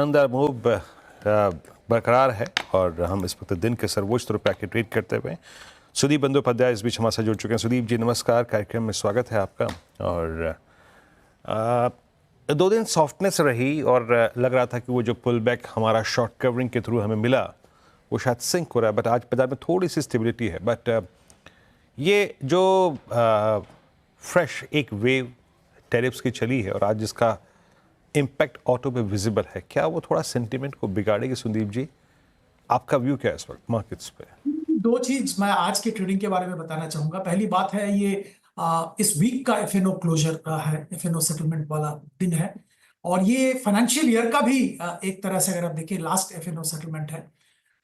शानदार मूव बरकरार है और हम इस वक्त दिन के सर्वोच्च रुपया के ट्रेड करते हुए सुदीप बंदोपाध्याय इस बीच हमारे साथ जुड़ चुके हैं। सुदीप जी नमस्कार, कार्यक्रम में स्वागत है आपका। और 2 दिन सॉफ्टनेस रही और लग रहा था कि वो जो पुल बैक हमारा शॉर्ट कवरिंग के थ्रू हमें मिला वो शायद सिंक हो रहा है, बट आज बाजार में थोड़ी सी स्टेबिलिटी है। बट ये जो फ्रेश एक वेव टैरिफ्स की चली है और आज जिसका इम्पैक्ट ऑटो पे विजिबल है, क्या वो थोड़ा सेंटिमेंट को बिगाड़ेगी? संदीप जी, आपका व्यू क्या है इस वक्त मार्केट्स पे? 2 चीज मैं आज के ट्रेडिंग के बारे में बताना चाहूंगा। पहली बात है ये इस वीक का एफएनओ क्लोजर है, एफएनओ सेटलमेंट वाला दिन है और ये फाइनेंशियल ईयर का भी एक तरह से अगर आप देखिए लास्ट एफएनओ सेटलमेंट है।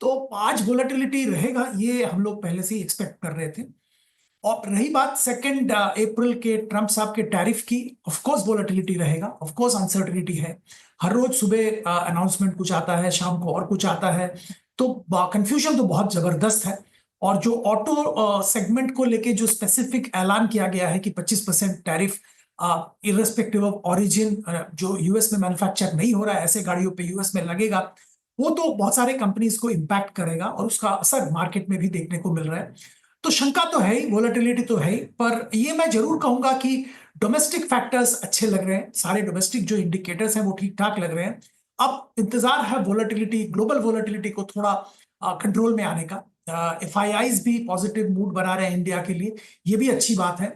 तो आज वोलेटिलिटी रहेगा, ये हम लोग पहले से ही एक्सपेक्ट कर रहे थे। और रही बात 2 अप्रैल के ट्रंप साहब के टैरिफ की, ऑफ कोर्स वोलेटिलिटी रहेगा, ऑफ कोर्स अनसर्टेनिटी है। हर रोज सुबह अनाउंसमेंट कुछ आता है, शाम को और कुछ आता है, तो कंफ्यूजन तो बहुत जबरदस्त है। और जो ऑटो सेगमेंट को लेके जो स्पेसिफिक ऐलान किया गया है कि 25% टैरिफ इररेस्पेक्टिव ऑफ ओरिजिन, जो यूएस में मैन्युफैक्चर नहीं हो रहा है ऐसे गाड़ियों पे यूएस में लगेगा, वो तो बहुत सारे कंपनीज को इंपैक्ट करेगा और उसका असर मार्केट में भी देखने को मिल रहा है। तो शंका तो है ही, वोलेटिलिटी तो है ही, पर ये मैं जरूर कहूंगा कि डोमेस्टिक फैक्टर्स अच्छे लग रहे हैं। सारे डोमेस्टिक जो इंडिकेटर्स हैं वो ठीक ठाक लग रहे हैं। अब इंतजार है वोलेटिलिटी, ग्लोबल वोलेटिलिटी को थोड़ा कंट्रोल में आने का। एफआईआईज भी पॉजिटिव मूड बना रहे हैं इंडिया के लिए, ये भी अच्छी बात है।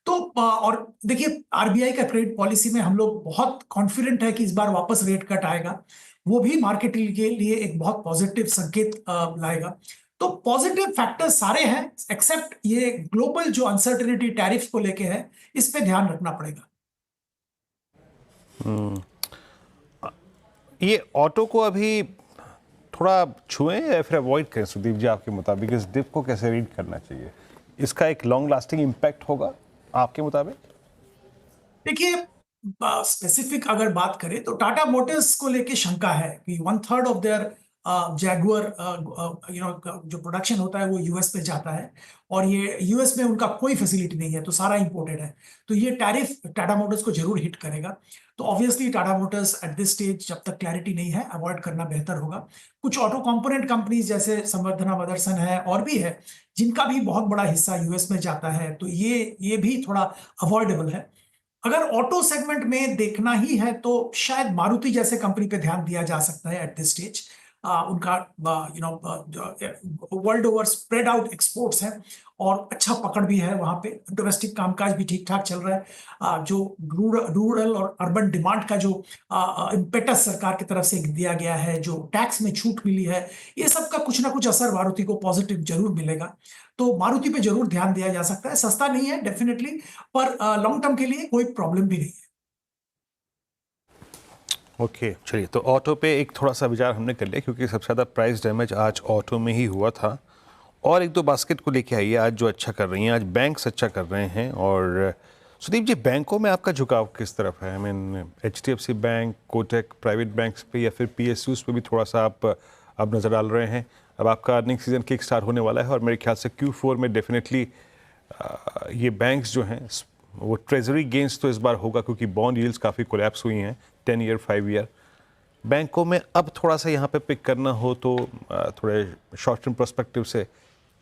तो और देखिए आरबीआई का क्रेडिट पॉलिसी में हम लोग बहुत कॉन्फिडेंट है कि इस बार वापस रेट कट आएगा, वो भी मार्केट के लिए एक बहुत पॉजिटिव संकेत लाएगा। तो पॉजिटिव फैक्टर्स सारे हैं एक्सेप्ट ये ग्लोबल जो अनसर्टेनिटी टैरिफ को लेके है, इस पे ध्यान रखना पड़ेगा। ये ऑटो को अभी थोड़ा छुएं या फिर अवॉइड करें सुदीप जी, आपके मुताबिक इस डिप को कैसे रीड करना चाहिए? इसका एक लॉन्ग लास्टिंग इम्पैक्ट होगा आपके मुताबिक? देखिए स्पेसिफिक अगर बात करें तो टाटा मोटर्स को लेके शंका है कि 1/3 ऑफ देयर जैगुआर जो प्रोडक्शन होता है वो यूएस पे जाता है और ये यूएस में उनका कोई फैसिलिटी नहीं है, तो सारा इंपोर्टेड है। तो ये टैरिफ टाटा मोटर्स को जरूर हिट करेगा। तो obviously Tata Motors at this stage जब तक क्लैरिटी नहीं है अवॉइड करना बेहतर होगा। कुछ ऑटो कंपोनेंट कंपनीज जैसे संवर्धना मदरसन है और भी है जिनका भी बहुत बड़ा हिस्सा यूएस में जाता है, तो ये भी थोड़ा अवॉइडेबल है। अगर ऑटो सेगमेंट में देखना ही है तो शायद मारुति जैसे कंपनी पे ध्यान दिया जा सकता है एट दिस स्टेज। उनका world over spread out exports है और अच्छा पकड़ भी है वहां पे, डोमेस्टिक कामकाज भी ठीक ठाक चल रहा है। जो रूरल और अर्बन डिमांड का जो इम्पेटस सरकार की तरफ से दिया गया है, जो टैक्स में छूट मिली है, ये सब का कुछ ना कुछ असर मारुति को पॉजिटिव जरूर मिलेगा। तो मारुति पे जरूर ध्यान दिया जा सकता है। सस्ता नहीं है डेफिनेटली, पर लॉन्ग टर्म के लिए कोई प्रॉब्लम भी नहीं है। ओके चलिए, तो ऑटो पे एक थोड़ा सा विचार हमने कर लिया क्योंकि सबसे ज़्यादा प्राइस डैमेज आज ऑटो में ही हुआ था। और 1-2 बास्केट को लेके आइए आज जो अच्छा कर रही हैं, आज बैंक्स अच्छा कर रहे हैं। और सुदीप जी, बैंकों में आपका झुकाव किस तरफ है? I mean HDFC bank, Kotak, private banks पे या फिर पीएसयूज पे भी थोड़ा सा आप अब नज़र डाल रहे हैं? अब आपका अर्निंग सीजन किक स्टार्ट होने वाला है और मेरे ख्याल से Q4 में डेफिनेटली ये बैंक्स जो हैं वो ट्रेजरी गेंस तो इस बार होगा क्योंकि बॉन्ड यील्ड्स काफ़ी कोलैप्स हुई हैं 10 ईयर 5 ईयर। बैंकों में अब थोड़ा सा यहाँ पे पिक करना हो तो थोड़े शॉर्ट टर्म पर्सपेक्टिव से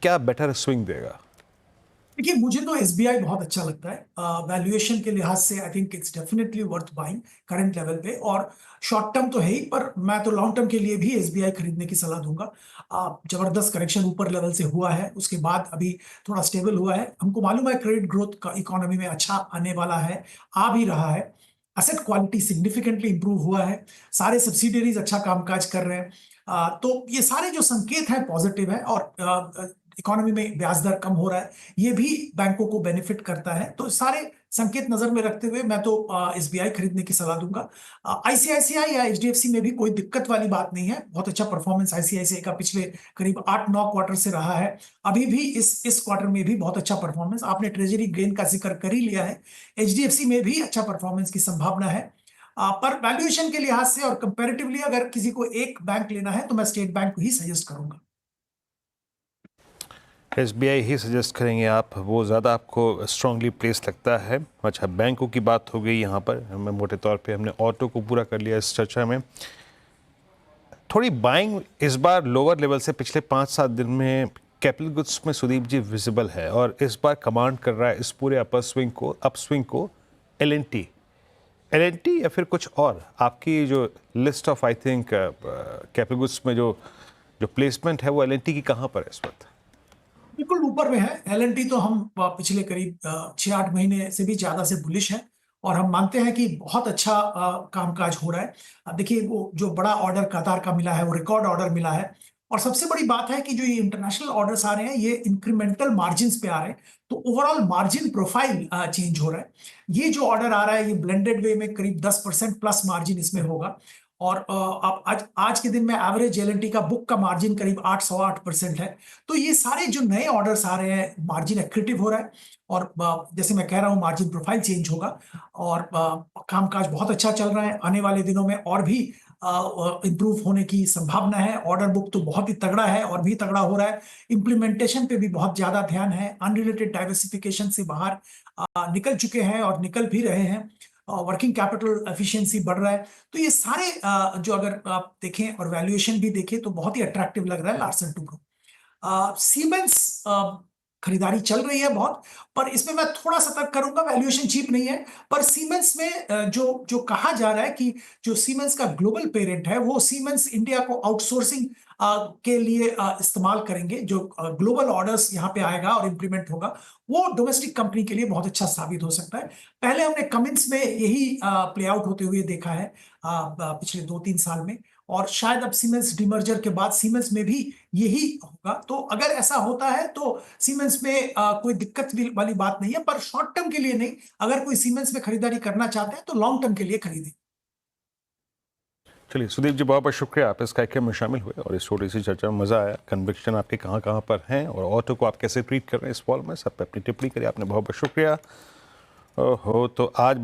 क्या बेटर स्विंग देगा? देखिए मुझे तो एसबीआई बहुत अच्छा लगता है। वैल्यूएशन के लिहाज से I think it's definitely worth buying current level पे, और शॉर्ट टर्म तो है ही, पर मैं तो लॉन्ग टर्म के लिए भी एसबीआई खरीदने की सलाह दूंगा। जबरदस्त करेक्शन ऊपर लेवल से हुआ है, उसके बाद अभी थोड़ा स्टेबल हुआ है। हमको मालूम है क्रेडिट ग्रोथ का इकोनॉमी में अच्छा आने वाला है, आ भी रहा है। एसेट क्वालिटी सिग्निफिकेंटली इंप्रूव हुआ है, सारे सब्सिडरीज अच्छा कामकाज कर रहे हैं। तो ये सारे जो संकेत हैं पॉजिटिव है, और इकोनॉमी में ब्याज दर कम हो रहा है, ये भी बैंकों को बेनिफिट करता है। तो सारे संकेत नजर में रखते हुए मैं तो एसबीआई खरीदने की सलाह दूंगा। आईसीआईसीआई या एचडीएफसी में भी कोई दिक्कत वाली बात नहीं है, बहुत अच्छा परफॉर्मेंस आईसीआईसीआई का पिछले करीब 8-9 क्वार्टर से रहा है। अभी भी इस क्वार्टर में भी बहुत अच्छा परफॉर्मेंस, आपने ट्रेजरी गेन का जिक्र कर ही लिया है, एचडीएफसी में भी अच्छा परफॉर्मेंस की संभावना है। पर वैल्यूएशन के लिहाज से और कंपैरेटिवली अगर किसी को एक बैंक लेना है तो मैं स्टेट बैंक को ही सजेस्ट करूंगा। एसबीआई ही सजेस्ट करेंगे आप? वो ज़्यादा आपको स्ट्रांगली प्लेस लगता है? अच्छा, बैंकों की बात हो गई यहाँ पर, मैं मोटे तौर पे हमने ऑटो को पूरा कर लिया इस चर्चा में। थोड़ी बाइंग इस बार लोअर लेवल से पिछले 5-7 दिन में कैपिटल गुड्स में सुदीप जी विजिबल है, और इस बार कमांड कर रहा है इस पूरे अपस्विंग को एलएनटी या फिर कुछ और? आपकी जो list of I think capital goods में जो प्लेसमेंट है वो एलएनटी की कहाँ पर है इस वक्त? बिल्कुल ऊपर में है। एलएनटी तो हम पिछले करीब 6-8 महीने से भी ज्यादा से बुलिश है, और हम मानते हैं कि बहुत अच्छा कामकाज हो रहा है। देखिए, वो जो बड़ा ऑर्डर कतार का मिला है वो रिकॉर्ड ऑर्डर मिला है, और सबसे बड़ी बात है कि जो ये इंटरनेशनल ऑर्डर्स आ रहे हैं ये इंक्रीमेंटल मार्जिन्स पे आ रहे हैं, तो ओवरऑल मार्जिन प्रोफाइल चेंज हो रहा है। ये जो ऑर्डर आ रहा है ये ब्लेंडेड वे में करीब 10% प्लस मार्जिन इसमें होगा, और अब आज के दिन में एवरेज एलएनटी का बुक का मार्जिन करीब 8-8% है। तो ये सारे जो नए ऑर्डर्स आ रहे हैं मार्जिन एक्रेटिव हो रहा है, और जैसे मैं कह रहा हूं मार्जिन प्रोफाइल चेंज होगा, और कामकाज बहुत अच्छा चल रहा है। आने वाले दिनों में और भी इंप्रूव होने की संभावना है। ऑर्डर बुक तो बहुत ही तगड़ा है और भी तगड़ा हो रहा है। इंप्लीमेंटेशन पे भी बहुत ज्यादा ध्यान है। अनरिलेटेड डाइवर्सिफिकेशन से बाहर निकल चुके हैं और निकल भी रहे हैं। वर्किंग कैपिटल एफिशिएंसी बढ़ रहा है। तो ये सारे जो अगर आप देखें और वैल्यूएशन भी देखें तो बहुत ही अट्रैक्टिव लग रहा है लार्सन टुब्रो। सीमेंस खरीदारी चल रही है बहुत, पर इसमें मैं थोड़ा सतर्क करूंगा। वैल्यूएशन चीप नहीं है, पर सीमेंस में जो कहा जा रहा है कि जो सीमेंस का ग्लोबल पेरेंट है वो सीमेंस इंडिया को आउटसोर्सिंग के लिए इस्तेमाल करेंगे। जो ग्लोबल ऑर्डर्स यहाँ पे आएगा और इंप्लीमेंट होगा वो डोमेस्टिक कंपनी के लिए बहुत अच्छा साबित हो सकता है। पहले हमने कमिंस में यही प्ले आउट होते हुए देखा है पिछले 2-3 साल में, और शायद अब सीमेंस डिमर्जर के बाद सीमेंस में भी यही होगा। तो अगर ऐसा होता है तो सीमेंस में कोई दिक्कत वाली बात नहीं है, पर शॉर्ट टर्म के लिए नहीं। अगर कोई सीमेंस में खरीदारी करना चाहते हैं तो लॉन्ग टर्म के लिए खरीदें। चलिए सुदीप जी, बहुत बहुत शुक्रिया, आप इस कार्यक्रम में शामिल हुए और इस छोटी सी चर्चा में मज़ा आया। कन्विक्शन आपके कहाँ कहाँ पर हैं और ऑटो को आप कैसे ट्रीट कर रहे हैं इस फॉल में, सब पे अपनी टिप्पणी करिए। आपने बहुत बहुत शुक्रिया। ओहो, तो आज